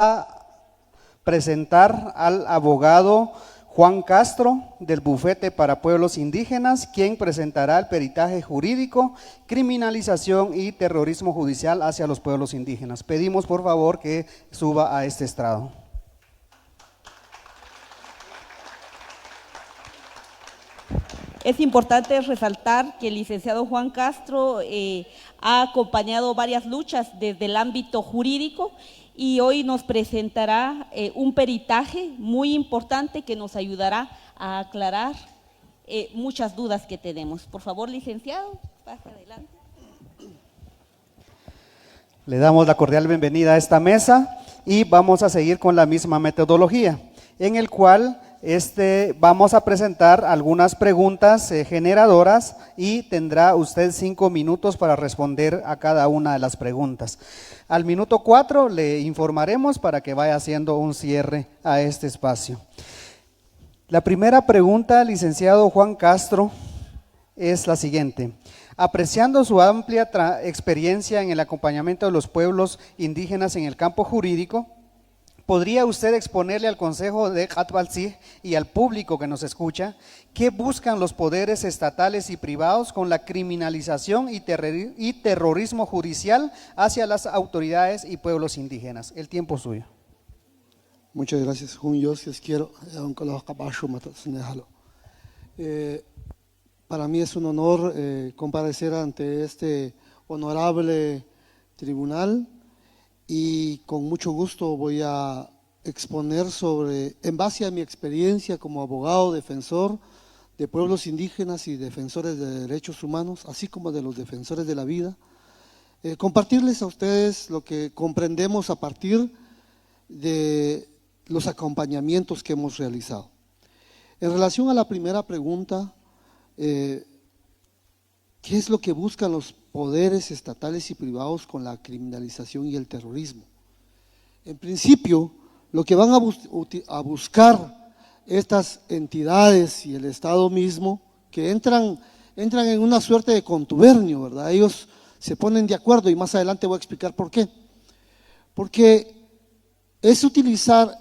a presentar al abogado Juan Castro del Bufete para Pueblos Indígenas, quien presentará el peritaje jurídico, criminalización y terrorismo judicial hacia los pueblos indígenas. Pedimos por favor que suba a este estrado. Es importante resaltar que el licenciado Juan Castro ha acompañado varias luchas desde el ámbito jurídico y hoy nos presentará un peritaje muy importante que nos ayudará a aclarar muchas dudas que tenemos. Por favor, licenciado, pase adelante. Le damos la cordial bienvenida a esta mesa y vamos a seguir con la misma metodología, en el cual vamos a presentar algunas preguntas generadoras y tendrá usted 5 minutos para responder a cada una de las preguntas. Al minuto 4 le informaremos para que vaya haciendo un cierre a este espacio. La primera pregunta, licenciado Juan Castro, es la siguiente. Apreciando su amplia experiencia en el acompañamiento de los pueblos indígenas en el campo jurídico, ¿podría usted exponerle al Consejo de Katbalsig y al público que nos escucha qué buscan los poderes estatales y privados con la criminalización y terrorismo judicial hacia las autoridades y pueblos indígenas? El tiempo es suyo. Muchas gracias. Para mí es un honor comparecer ante este honorable tribunal. Y con mucho gusto voy a exponer en base a mi experiencia como abogado defensor de pueblos indígenas y defensores de derechos humanos, así como de los defensores de la vida, compartirles a ustedes lo que comprendemos a partir de los acompañamientos que hemos realizado. En relación a la primera pregunta, ¿qué es lo que buscan los poderes estatales y privados con la criminalización y el terrorismo? En principio, lo que van a buscar estas entidades y el Estado mismo, que entran en una suerte de contubernio, ¿verdad? Ellos se ponen de acuerdo y más adelante voy a explicar por qué. Porque es utilizar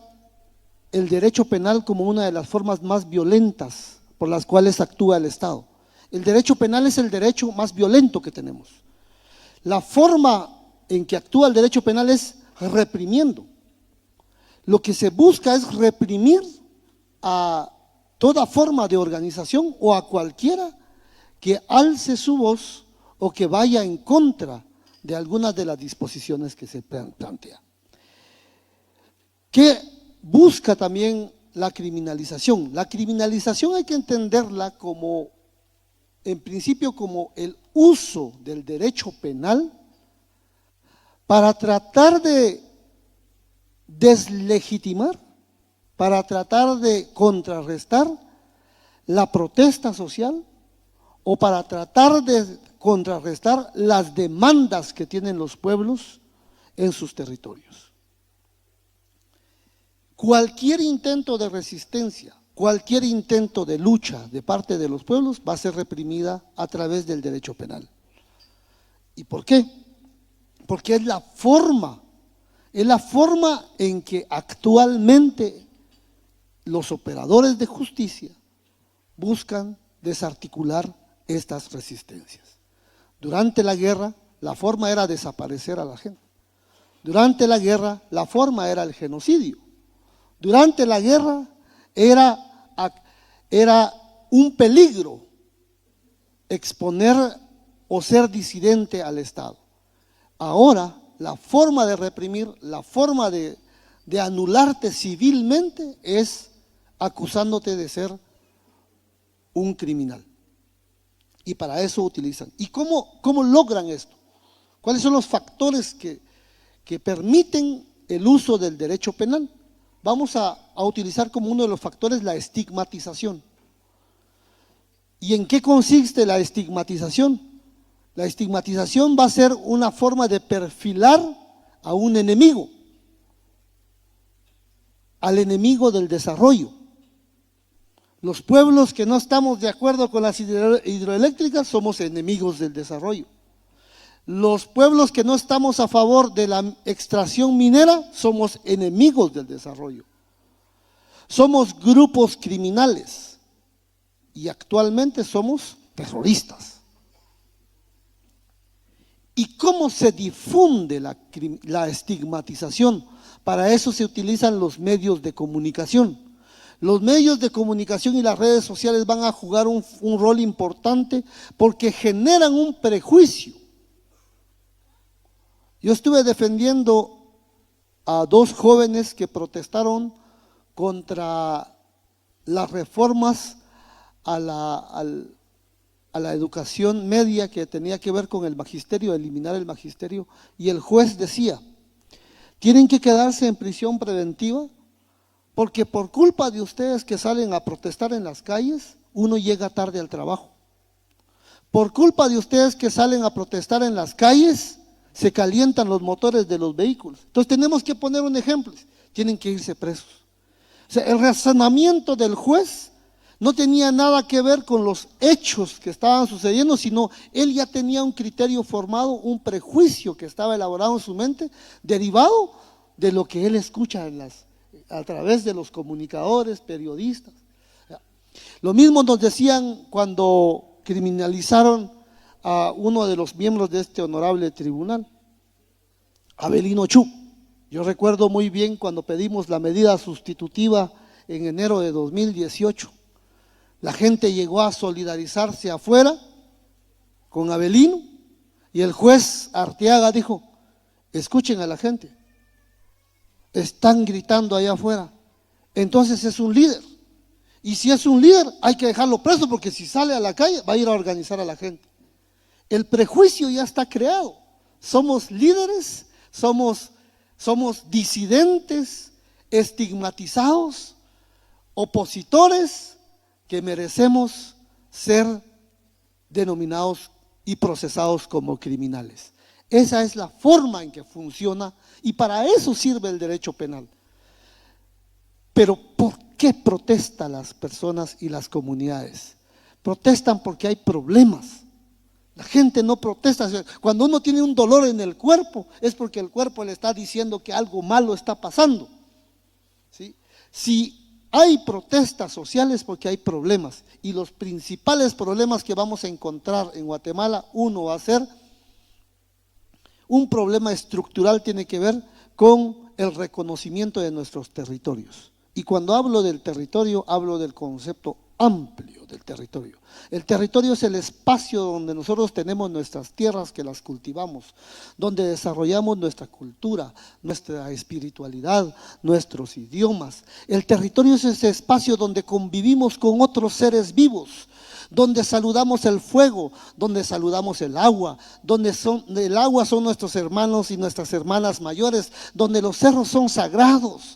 el derecho penal como una de las formas más violentas por las cuales actúa el Estado. El derecho penal es el derecho más violento que tenemos. La forma en que actúa el derecho penal es reprimiendo. Lo que se busca es reprimir a toda forma de organización o a cualquiera que alce su voz o que vaya en contra de algunas de las disposiciones que se plantean. ¿Qué busca también la criminalización? La criminalización hay que entenderla como, en principio, como el uso del derecho penal para tratar de deslegitimar, para tratar de contrarrestar la protesta social o para tratar de contrarrestar las demandas que tienen los pueblos en sus territorios. Cualquier intento de resistencia, cualquier intento de lucha de parte de los pueblos va a ser reprimida a través del derecho penal. ¿Y por qué? Porque es la forma en que actualmente los operadores de justicia buscan desarticular estas resistencias. Durante la guerra, la forma era desaparecer a la gente. Durante la guerra, la forma era el genocidio. Durante la guerra era un peligro exponer o ser disidente al Estado. Ahora, la forma de reprimir, la forma de anularte civilmente es acusándote de ser un criminal. Y para eso utilizan. ¿Y cómo logran esto? ¿Cuáles son los factores que permiten el uso del derecho penal? Vamos a utilizar como uno de los factores la estigmatización. ¿Y en qué consiste la estigmatización? La estigmatización va a ser una forma de perfilar a un enemigo, al enemigo del desarrollo. Los pueblos que no estamos de acuerdo con las hidroeléctricas somos enemigos del desarrollo. los pueblos que no estamos a favor de la extracción minera somos enemigos del desarrollo. Somos grupos criminales y actualmente somos terroristas. ¿Y cómo se difunde la estigmatización? Para eso se utilizan los medios de comunicación. Los medios de comunicación y las redes sociales van a jugar un rol importante porque generan un prejuicio. Yo estuve defendiendo a dos jóvenes que protestaron contra las reformas a la educación media que tenía que ver con el magisterio, eliminar el magisterio, y el juez decía, tienen que quedarse en prisión preventiva porque por culpa de ustedes que salen a protestar en las calles, uno llega tarde al trabajo. Por culpa de ustedes que salen a protestar en las calles, se calientan los motores de los vehículos. Entonces tenemos que poner un ejemplo, tienen que irse presos. O sea, el razonamiento del juez no tenía nada que ver con los hechos que estaban sucediendo, sino él ya tenía un criterio formado, un prejuicio que estaba elaborado en su mente, derivado de lo que él escucha a través de los comunicadores, periodistas. Lo mismo nos decían cuando criminalizaron a uno de los miembros de este honorable tribunal, Abelino Chu. Yo recuerdo muy bien cuando pedimos la medida sustitutiva en enero de 2018. La gente llegó a solidarizarse afuera con Abelino y el juez Arteaga dijo, escuchen a la gente, están gritando allá afuera, entonces es un líder. Y si es un líder hay que dejarlo preso porque si sale a la calle va a ir a organizar a la gente. El prejuicio ya está creado, somos líderes, somos disidentes, estigmatizados, opositores que merecemos ser denominados y procesados como criminales. Esa es la forma en que funciona y para eso sirve el derecho penal. Pero ¿por qué protestan las personas y las comunidades? Protestan porque hay problemas. La gente no protesta. Cuando uno tiene un dolor en el cuerpo, es porque el cuerpo le está diciendo que algo malo está pasando. ¿Sí? Si hay protestas sociales, porque hay problemas. Y los principales problemas que vamos a encontrar en Guatemala, uno va a ser un problema estructural, tiene que ver con el reconocimiento de nuestros territorios. Y cuando hablo del territorio, hablo del concepto amplio del territorio. El territorio es el espacio donde nosotros tenemos nuestras tierras que las cultivamos, donde desarrollamos nuestra cultura, nuestra espiritualidad, nuestros idiomas. El territorio es ese espacio donde convivimos con otros seres vivos, donde saludamos el fuego, donde saludamos el agua, donde el agua son nuestros hermanos y nuestras hermanas mayores, donde los cerros son sagrados,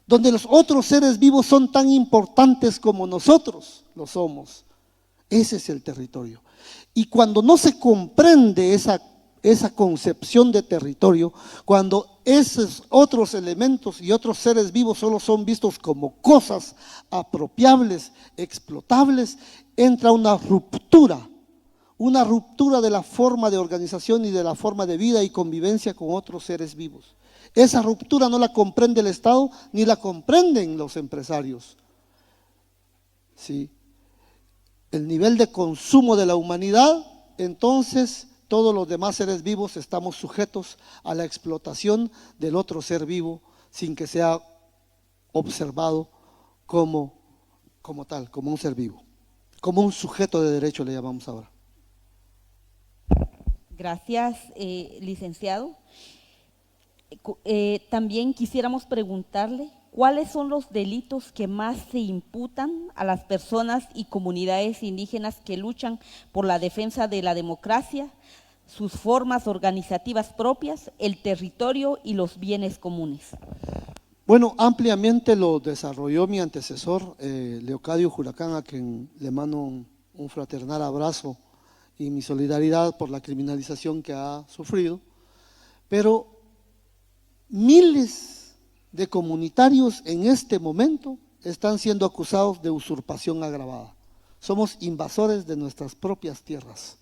donde los otros seres vivos son tan importantes como nosotros lo somos. Ese es el territorio. Y cuando no se comprende esa concepción de territorio, cuando esos otros elementos y otros seres vivos solo son vistos como cosas apropiables, explotables, entra una ruptura de la forma de organización y de la forma de vida y convivencia con otros seres vivos. Esa ruptura no la comprende el Estado ni la comprenden los empresarios. ¿Sí? El nivel de consumo de la humanidad, entonces todos los demás seres vivos estamos sujetos a la explotación del otro ser vivo sin que sea observado como tal, como un ser vivo, como un sujeto de derecho le llamamos ahora. Gracias, licenciado. También quisiéramos preguntarle cuáles son los delitos que más se imputan a las personas y comunidades indígenas que luchan por la defensa de la democracia, sus formas organizativas propias, el territorio y los bienes comunes. Bueno, ampliamente lo desarrolló mi antecesor, Leocadio Huracán, a quien le mando un fraternal abrazo y mi solidaridad por la criminalización que ha sufrido, pero miles de comunitarios en este momento están siendo acusados de usurpación agravada. Somos invasores de nuestras propias tierras.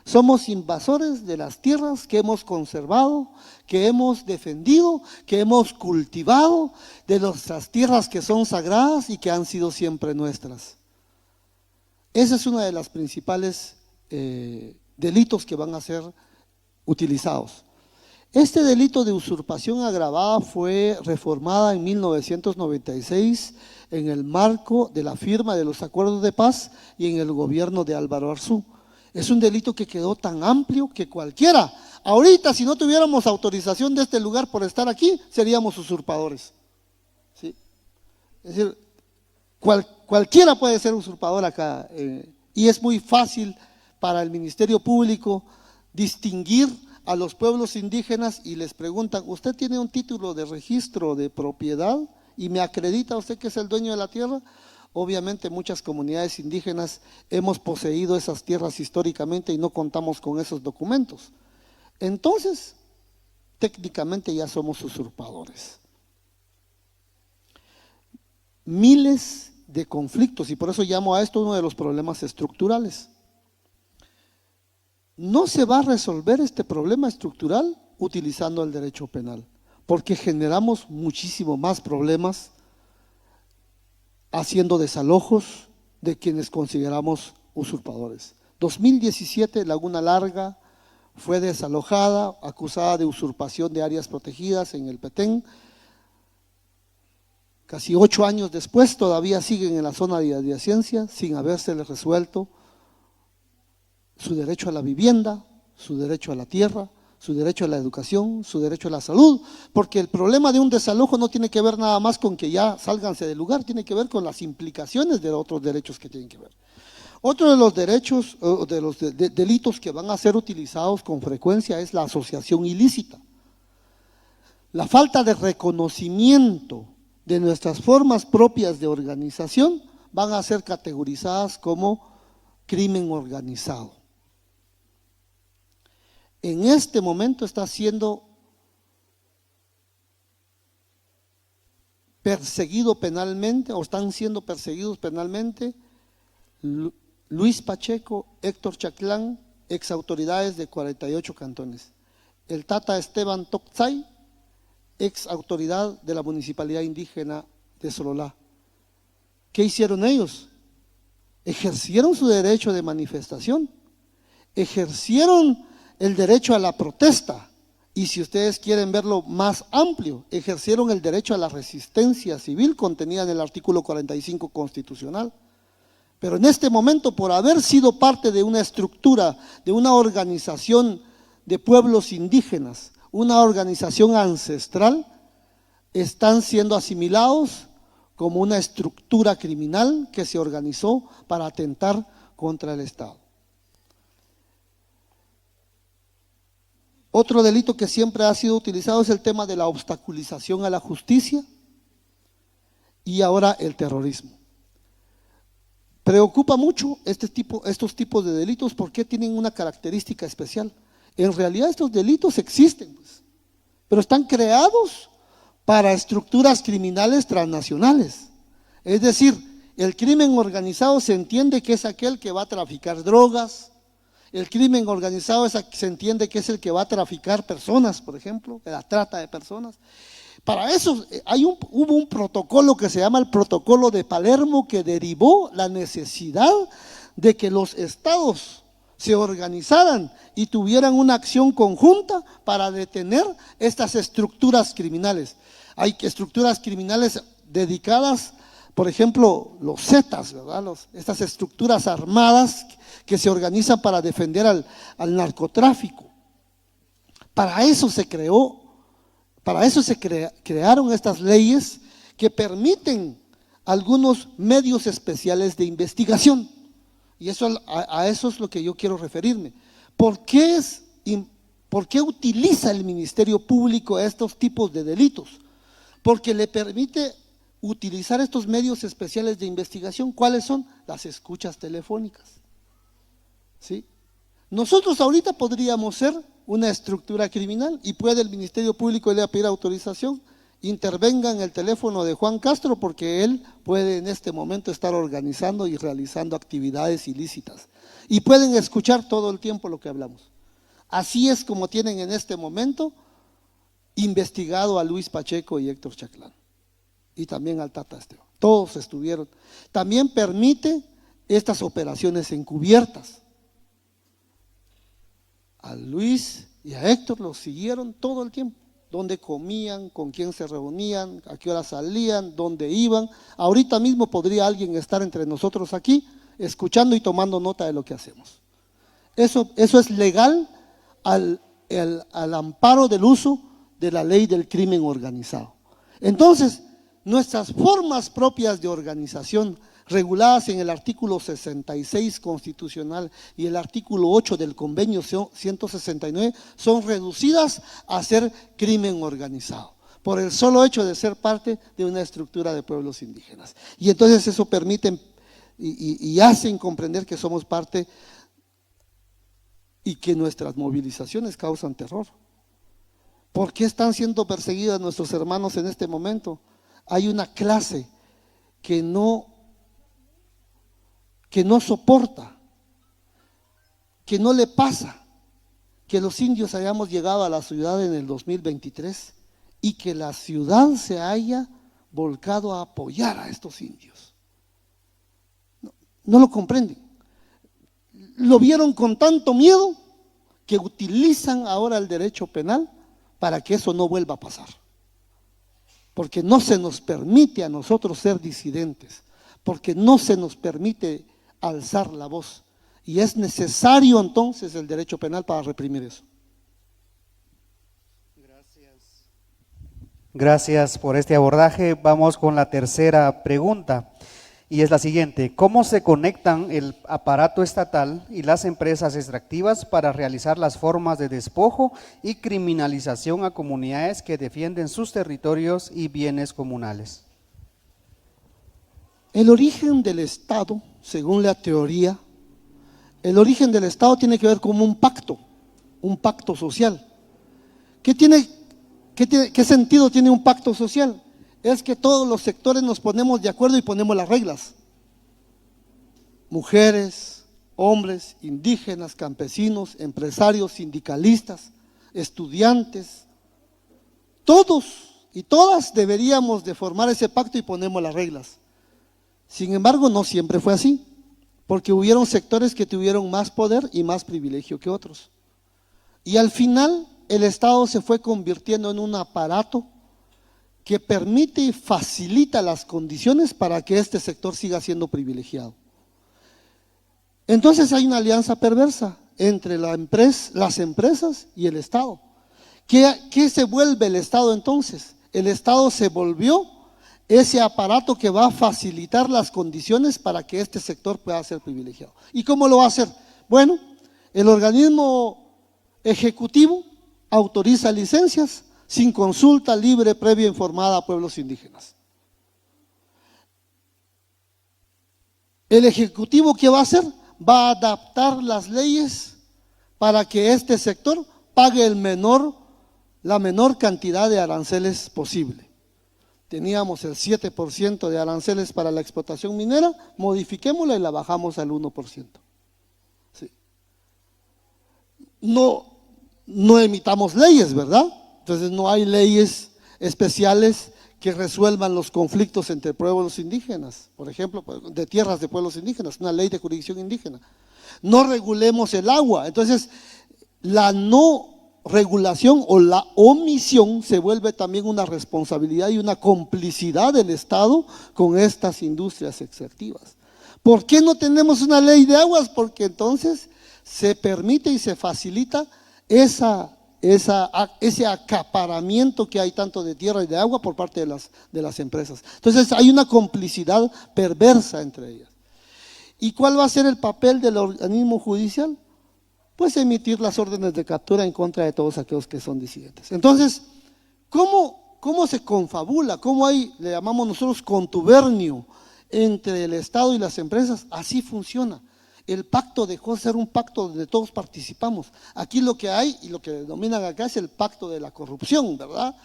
Somos invasores de las tierras que hemos conservado, que hemos defendido, que hemos cultivado, de nuestras tierras que son sagradas y que han sido siempre nuestras. Esa es una de las principales delitos que van a ser utilizados. Este delito de usurpación agravada fue reformada en 1996 en el marco de la firma de los acuerdos de paz y en el gobierno de Álvaro Arzú. Es un delito que quedó tan amplio que cualquiera, ahorita si no tuviéramos autorización de este lugar por estar aquí, seríamos usurpadores. ¿Sí? Es decir, cualquiera puede ser usurpador acá y es muy fácil para el Ministerio Público distinguir a los pueblos indígenas y les preguntan, ¿usted tiene un título de registro de propiedad y me acredita usted que es el dueño de la tierra? Obviamente muchas comunidades indígenas hemos poseído esas tierras históricamente y no contamos con esos documentos. Entonces, técnicamente ya somos usurpadores. Miles de conflictos, y por eso llamo a esto uno de los problemas estructurales. No se va a resolver este problema estructural utilizando el derecho penal, porque generamos muchísimo más problemas haciendo desalojos de quienes consideramos usurpadores. 2017, Laguna Larga fue desalojada, acusada de usurpación de áreas protegidas en el Petén. Casi 8 años después todavía siguen en la zona de adyaciencia sin habérsele resuelto su derecho a la vivienda, su derecho a la tierra, su derecho a la educación, su derecho a la salud, porque el problema de un desalojo no tiene que ver nada más con que ya sálganse del lugar, tiene que ver con las implicaciones de otros derechos que tienen que ver. Otro de los derechos, de los delitos que van a ser utilizados con frecuencia es la asociación ilícita. La falta de reconocimiento de nuestras formas propias de organización van a ser categorizadas como crimen organizado. En este momento está siendo perseguido penalmente o están siendo perseguidos penalmente Luis Pacheco, Héctor Chaclán, ex autoridades de 48 cantones. El Tata Esteban Toctzay, ex autoridad de la Municipalidad Indígena de Sololá. ¿Qué hicieron ellos? Ejercieron su derecho de manifestación, ejercieron el derecho a la protesta y, si ustedes quieren verlo más amplio, ejercieron el derecho a la resistencia civil contenida en el artículo 45 constitucional. Pero en este momento, por haber sido parte de una estructura, de una organización de pueblos indígenas, una organización ancestral, están siendo asimilados como una estructura criminal que se organizó para atentar contra el Estado. Otro delito que siempre ha sido utilizado es el tema de la obstaculización a la justicia y ahora el terrorismo. Preocupa mucho estos tipos de delitos porque tienen una característica especial. En realidad estos delitos existen, pues, pero están creados para estructuras criminales transnacionales. Es decir, el crimen organizado se entiende que es aquel que va a traficar drogas. El crimen organizado se entiende que es el que va a traficar personas, por ejemplo, la trata de personas. Para eso hubo un protocolo que se llama el Protocolo de Palermo, que derivó la necesidad de que los estados se organizaran y tuvieran una acción conjunta para detener estas estructuras criminales. Hay estructuras criminales dedicadas, por ejemplo, los Zetas, ¿verdad? Estas estructuras armadas que se organizan para defender al narcotráfico. Para eso se crearon estas leyes que permiten algunos medios especiales de investigación. Y a eso es lo que yo quiero referirme. ¿Por qué utiliza el Ministerio Público estos tipos de delitos? Porque le permite utilizar estos medios especiales de investigación. ¿Cuáles son? Las escuchas telefónicas. ¿Sí? Nosotros ahorita podríamos ser una estructura criminal y puede el Ministerio Público ir a pedir autorización intervenga en el teléfono de Juan Castro porque él puede en este momento estar organizando y realizando actividades ilícitas. Y pueden escuchar todo el tiempo lo que hablamos. Así es como tienen en este momento investigado a Luis Pacheco y Héctor Chaclán. Y también al Tata Esteban. Todos estuvieron. También permite estas operaciones encubiertas. A Luis y a Héctor los siguieron todo el tiempo. Dónde comían, con quién se reunían, a qué hora salían, dónde iban. Ahorita mismo podría alguien estar entre nosotros aquí, escuchando y tomando nota de lo que hacemos. Eso es legal al amparo del uso de la ley del crimen organizado. Entonces, nuestras formas propias de organización, reguladas en el artículo 66 constitucional y el artículo 8 del convenio 169, son reducidas a ser crimen organizado, por el solo hecho de ser parte de una estructura de pueblos indígenas. Y entonces eso permite y hacen comprender que somos parte y que nuestras movilizaciones causan terror. ¿Por qué están siendo perseguidas nuestros hermanos en este momento? Hay una clase que no soporta, que no le pasa que los indios hayamos llegado a la ciudad en el 2023 y que la ciudad se haya volcado a apoyar a estos indios. No lo comprenden. Lo vieron con tanto miedo que utilizan ahora el derecho penal para que eso no vuelva a pasar. Porque no se nos permite a nosotros ser disidentes, porque no se nos permite alzar la voz. Y es necesario entonces el derecho penal para reprimir eso. Gracias por este abordaje. Vamos con la tercera pregunta y es la siguiente: ¿cómo se conectan el aparato estatal y las empresas extractivas para realizar las formas de despojo y criminalización a comunidades que defienden sus territorios y bienes comunales? El origen del Estado, según la teoría, el origen del Estado tiene que ver con un pacto social. ¿Qué sentido tiene un pacto social? Es que todos los sectores nos ponemos de acuerdo y ponemos las reglas. Mujeres, hombres, indígenas, campesinos, empresarios, sindicalistas, estudiantes, todos y todas deberíamos de formar ese pacto y ponemos las reglas. Sin embargo, no siempre fue así, porque hubieron sectores que tuvieron más poder y más privilegio que otros. Y al final, el Estado se fue convirtiendo en un aparato que permite y facilita las condiciones para que este sector siga siendo privilegiado. Entonces hay una alianza perversa entre las empresas y el Estado. ¿Qué se vuelve el Estado entonces? El Estado se volvió ese aparato que va a facilitar las condiciones para que este sector pueda ser privilegiado. ¿Y cómo lo va a hacer? Bueno, el organismo ejecutivo autoriza licencias sin consulta libre, previa, informada a pueblos indígenas. El Ejecutivo, ¿qué va a hacer? Va a adaptar las leyes para que este sector pague la menor cantidad de aranceles posible. Teníamos el 7% de aranceles para la explotación minera, modifiquémosla y la bajamos al 1%. Sí. No emitamos leyes, ¿verdad? Entonces no hay leyes especiales que resuelvan los conflictos entre pueblos indígenas, por ejemplo, de tierras de pueblos indígenas, una ley de jurisdicción indígena. No regulemos el agua, entonces la no regulación o la omisión se vuelve también una responsabilidad y una complicidad del Estado con estas industrias extractivas. ¿Por qué no tenemos una ley de aguas? Porque entonces se permite y se facilita ese acaparamiento que hay tanto de tierra y de agua por parte de las empresas. Entonces hay una complicidad perversa entre ellas. ¿Y cuál va a ser el papel del organismo judicial? Pues emitir las órdenes de captura en contra de todos aquellos que son disidentes. Entonces, ¿cómo se confabula? ¿Cómo hay, le llamamos nosotros, contubernio entre el Estado y las empresas? Así funciona. El pacto dejó de ser un pacto donde todos participamos. Aquí lo que hay y lo que denominan acá es el pacto de la corrupción, ¿verdad?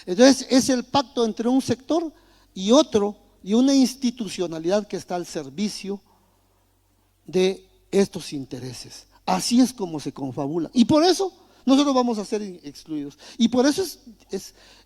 Entonces es el pacto entre un sector y otro, y una institucionalidad que está al servicio de estos intereses. Así es como se confabula. Y por eso nosotros vamos a ser excluidos. Y por eso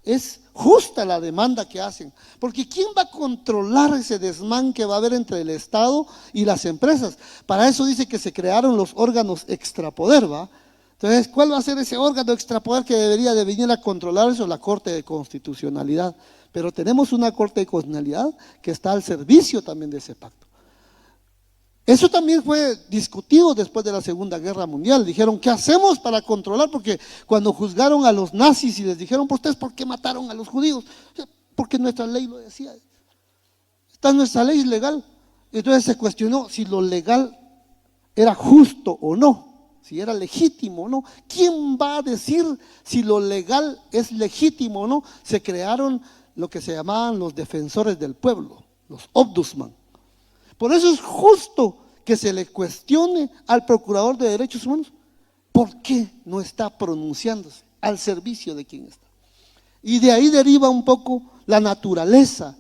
es justa la demanda que hacen. Porque ¿quién va a controlar ese desmán que va a haber entre el Estado y las empresas? Para eso dice que se crearon los órganos extrapoder, ¿va? Entonces, ¿cuál va a ser ese órgano extrapoder que debería de venir a controlar eso? La Corte de Constitucionalidad. Pero tenemos una Corte de Constitucionalidad que está al servicio también de ese pacto. Eso también fue discutido después de la Segunda Guerra Mundial. Dijeron, ¿qué hacemos para controlar? Porque cuando juzgaron a los nazis y les dijeron, ¿por ustedes por qué mataron a los judíos? Porque nuestra ley lo decía. Está nuestra ley legal. Entonces se cuestionó si lo legal era justo o no, si era legítimo o no. ¿Quién va a decir si lo legal es legítimo o no? Se crearon lo que se llamaban los defensores del pueblo, los ombudsman. Por eso es justo que se le cuestione al Procurador de Derechos Humanos por qué no está pronunciándose al servicio de quien está. Y de ahí deriva un poco la naturaleza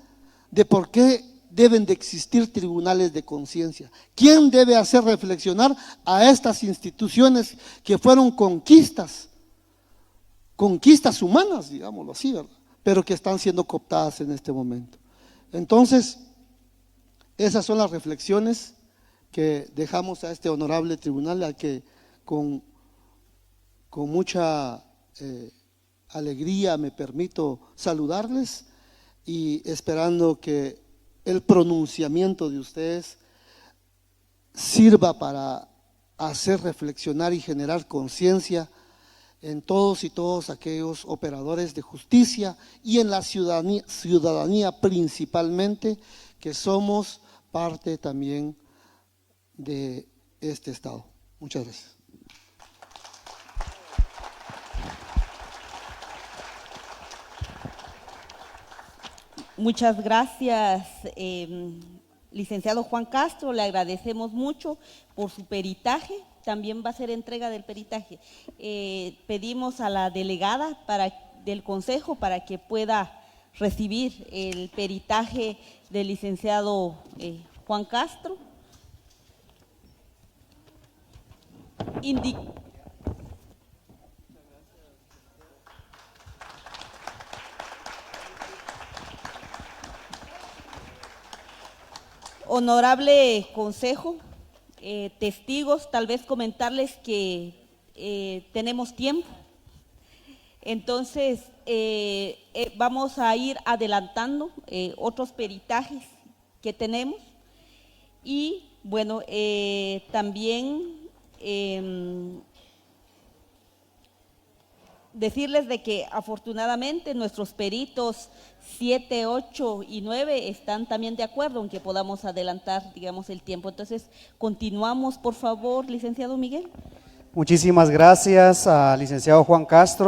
de por qué deben de existir tribunales de conciencia. ¿Quién debe hacer reflexionar a estas instituciones que fueron conquistas humanas, digámoslo así, ¿verdad? Pero que están siendo cooptadas en este momento? Entonces, esas son las reflexiones que dejamos a este honorable tribunal, al que con mucha alegría me permito saludarles, y esperando que el pronunciamiento de ustedes sirva para hacer reflexionar y generar conciencia en todos y todos aquellos operadores de justicia y en la ciudadanía principalmente, que somos parte también de este Estado. Muchas gracias. Muchas gracias, licenciado Juan Castro, le agradecemos mucho por su peritaje. También va a ser entrega del peritaje. Pedimos a la delegada del Consejo para que pueda recibir el peritaje del licenciado Juan Castro. Honorable Consejo, testigos, tal vez comentarles que tenemos tiempo. Entonces, vamos a ir adelantando otros peritajes que tenemos. Y bueno, también decirles de que afortunadamente nuestros peritos 7, 8 y 9 están también de acuerdo en que podamos adelantar, digamos, el tiempo. Entonces, continuamos, por favor, licenciado Miguel. Muchísimas gracias al licenciado Juan Castro.